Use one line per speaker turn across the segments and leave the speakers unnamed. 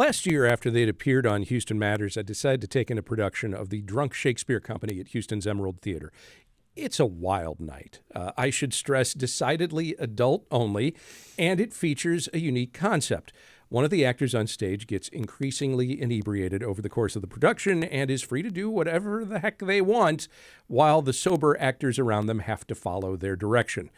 Last year, after they'd appeared on Houston Matters, I decided to take in a production of the Drunk Shakespeare Company at Houston's Emerald Theater. It's a wild night. I should stress decidedly adult only, and it features a unique concept. One of the actors on stage gets increasingly inebriated over the course of the production and is free to do whatever the heck they want, while the sober actors around them have to follow their direction.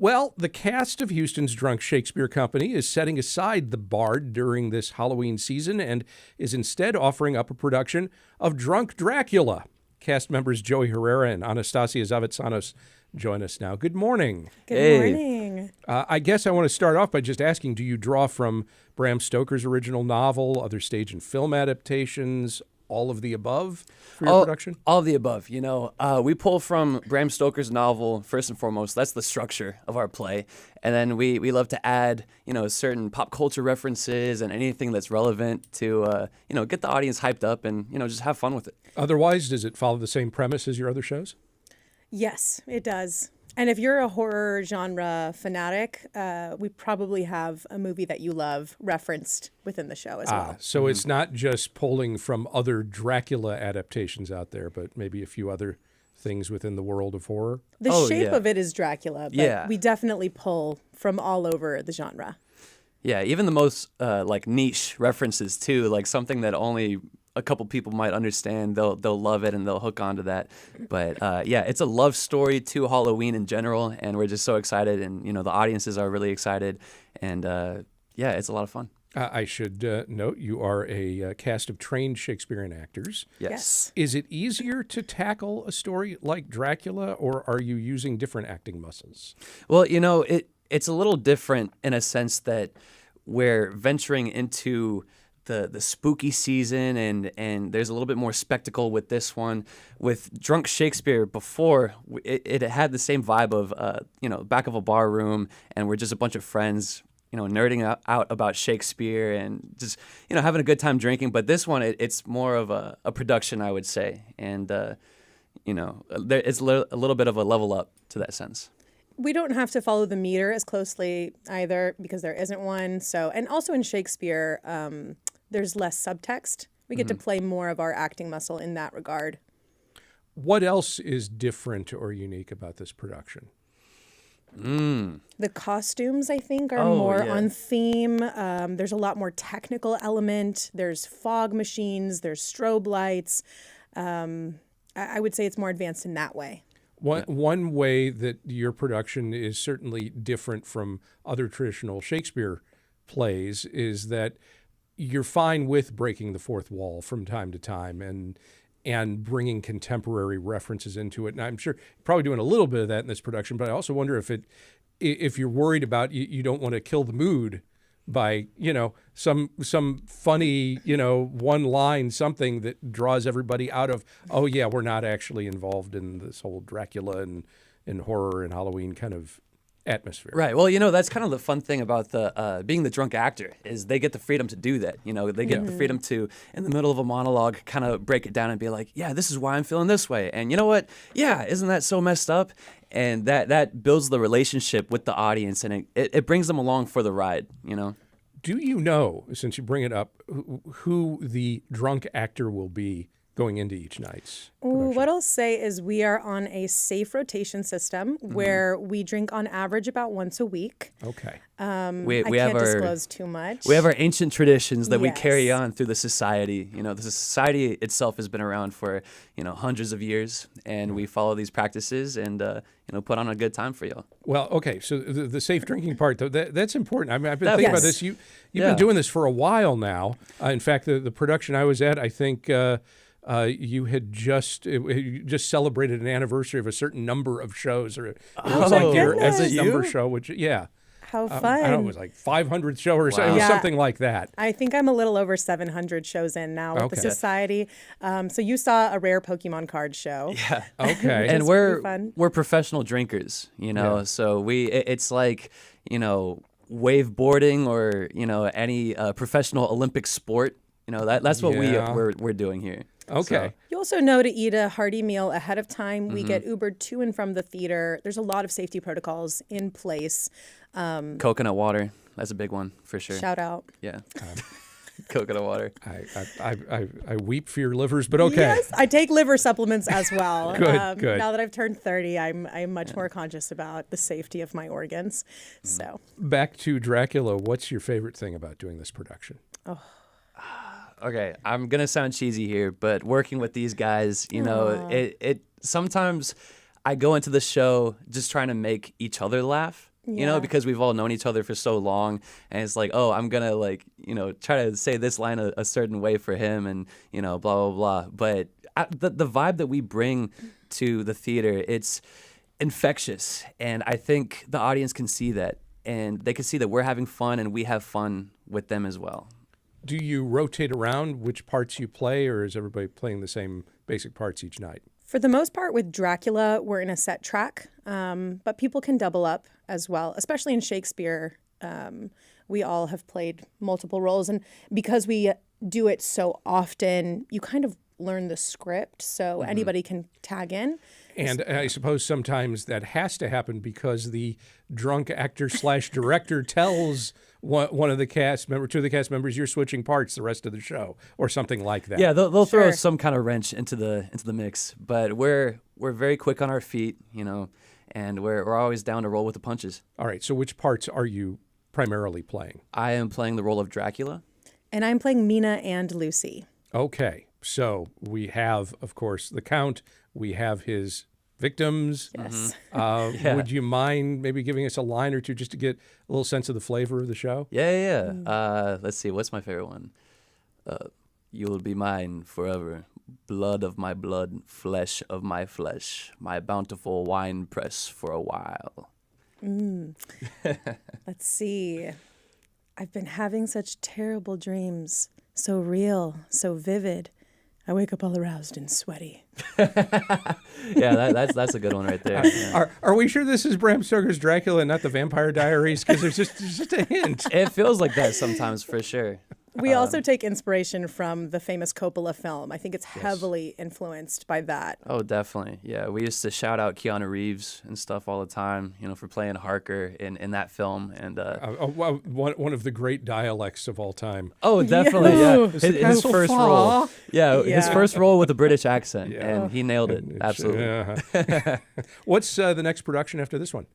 Well, the cast of Houston's Drunk Shakespeare Company is setting aside the bard during this Halloween season and is instead offering up a production of Drunk Dracula. Cast members Joey Herrera and Anastasia Zavitsanos join us now. Good morning.
Good morning.
I guess I want to start off by just asking, do you draw from Bram Stoker's original novel, other stage and film adaptations, all of the above for your production?
All of the above. You know, we pull from Bram Stoker's novel, first and foremost. That's the structure of our play. And then we love to add, certain pop culture references and anything that's relevant to, get the audience hyped up and, just have fun with it.
Otherwise, does it follow the same premise as your other shows?
Yes, it does. And if you're a horror genre fanatic, we probably have a movie that you love referenced within the show as well.
So it's not just pulling from other Dracula adaptations out there, but maybe a few other things within the world of horror?
The shape of it is Dracula, but we definitely pull from all over the genre.
Yeah, even the most niche references too, like something that only a couple people might understand, they'll love it and they'll hook onto that. But it's a love story to Halloween in general, and we're just so excited, and the audiences are really excited, and it's a lot of fun.
I should note you are a cast of trained Shakespearean actors.
Yes.
Is it easier to tackle a story like Dracula, or are you using different acting muscles?
Well, it's a little different in a sense that we're venturing into the spooky season, and there's a little bit more spectacle with this one. With Drunk Shakespeare before, it had the same vibe of back of a bar room, and we're just a bunch of friends nerding out about Shakespeare and just having a good time drinking. But this one, it's more of a production, I would say, and it's a little bit of a level up to that sense.
We don't have to follow the meter as closely either because there isn't one. So, and also in Shakespeare, there's less subtext. We get to play more of our acting muscle in that regard.
What else is different or unique about this production?
The costumes, I think, are more on theme. There's a lot more technical element. There's fog machines. There's strobe lights. I would say it's more advanced in that way.
One way that your production is certainly different from other traditional Shakespeare plays is that you're fine with breaking the fourth wall from time to time and bringing contemporary references into it. And I'm sure you're probably doing a little bit of that in this production, but I also wonder if you're worried about you don't want to kill the mood by, some funny, one line, something that draws everybody out of, oh yeah, we're not actually involved in this whole Dracula and horror and Halloween kind of atmosphere.
Right. Well, that's kind of the fun thing about the being the drunk actor is they get the freedom to do that. They get the freedom to, in the middle of a monologue, kind of break it down and be like, yeah, this is why I'm feeling this way. And you know what? Yeah, isn't that so messed up? And that builds the relationship with the audience, and it brings them along for the ride,
Do you know, since you bring it up, who the drunk actor will be going into each night's production?
What I'll say is we are on a safe rotation system where we drink on average about once a week.
Okay.
I can't disclose too much.
We have our ancient traditions that we carry on through the society. The society itself has been around for, hundreds of years, and we follow these practices and, put on a good time for you.
Well, okay, so the safe drinking part, though, that's important. I mean, I've been thinking about this. You've been doing this for a while now. In fact, the production I was at, I think you had just celebrated an anniversary of a certain number of shows, or it was like your number show, which
How fun!
I don't know, it was like 500th show or something. It was something like that.
I think I'm a little over 700 shows in now with the society. So you sasaw a rare Pokemon card show.
Yeah.
Okay.
And we're professional drinkers, so it's like wave boarding or any professional Olympic sport. That's what we're doing here.
Okay.
So.
You also know to eat a hearty meal ahead of time. We get Ubered to and from the theater. There's a lot of safety protocols in place.
Coconut water, that's a big one for sure.
Shout out.
Yeah. Coconut water.
I weep for your livers, but okay.
Yes, I take liver supplements as well.
Good.
Now that I've turned 30, I'm much more conscious about the safety of my organs. So
Back to Dracula. What's your favorite thing about doing this production?
Okay, I'm gonna sound cheesy here, but working with these guys, you know, it sometimes I go into the show just trying to make each other laugh. You know, because we've all known each other for so long, and it's like, oh, I'm gonna try to say this line a certain way for him, and blah blah blah. But the vibe that we bring to the theater, it's infectious, and I think the audience can see that, and they can see that we're having fun, and we have fun with them as well.
Do you rotate around which parts you play, or is everybody playing the same basic parts each night?
for the most part with Dracula, we're in a set track, but people can double up as well, especially in Shakespeare. We all have played multiple roles, and because we do it so often, you kind of learn the script, so anybody can tag in.
And I suppose sometimes that has to happen because the drunk actor / director tells one of the cast member, two of the cast members, you're switching parts the rest of the show, or something like that.
Yeah, they'll throw some kind of wrench into the mix, but we're very quick on our feet, and we're always down to roll with the punches.
All right. So which parts are you primarily playing?
I am playing the role of Dracula,
and I'm playing Mina and Lucy.
Okay. So we have, of course, the Count. We have his victims.
Yes.
Would you mind maybe giving us a line or two just to get a little sense of the flavor of the show?
Yeah. Let's see. What's my favorite one? You'll be mine forever. Blood of my blood, flesh of my flesh, my bountiful wine press for a while.
Let's see. I've been having such terrible dreams, so real, so vivid. I wake up all aroused and sweaty.
Yeah, that's a good one right there. Yeah.
Are we sure this is Bram Stoker's Dracula and not the Vampire Diaries? Because there's just a hint.
It feels like that sometimes, for sure.
We also take inspiration from the famous Coppola film. I think it's heavily influenced by that.
Oh, definitely. Yeah, we used to shout out Keanu Reeves and stuff all the time, for playing Harker in that film. And
one of the great dialects of all time.
Oh, definitely. Yeah, his first role.
Yeah.
His first role with a British accent, and he nailed it. Absolutely.
What's the next production after this one?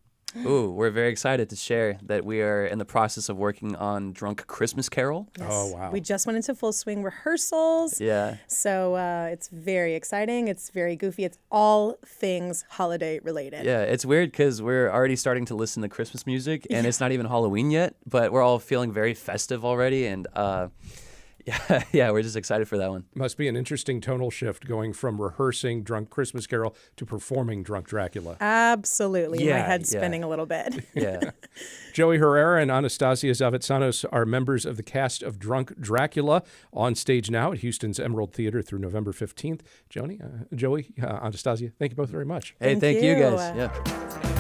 Ooh, we're very excited to share that we are in the process of working on Drunk Christmas Carol.
Yes.
Oh, wow.
We just went into full swing rehearsals.
Yeah.
So it's very exciting. It's very goofy. It's all things holiday related.
Yeah, it's weird because we're already starting to listen to Christmas music, and it's not even Halloween yet, but we're all feeling very festive already, and yeah, we're just excited for that one.
Must be an interesting tonal shift going from rehearsing Drunk Christmas Carol to performing Drunk Dracula.
Absolutely.
Yeah,
My head's spinning a little bit.
Yeah.
Joey Herrera and Anastasia Zavitsanos are members of the cast of Drunk Dracula, on stage now at Houston's Emerald Theater through November 15th. Joey, Anastasia, thank you both very much.
Hey, thank you guys.
you.
Yeah.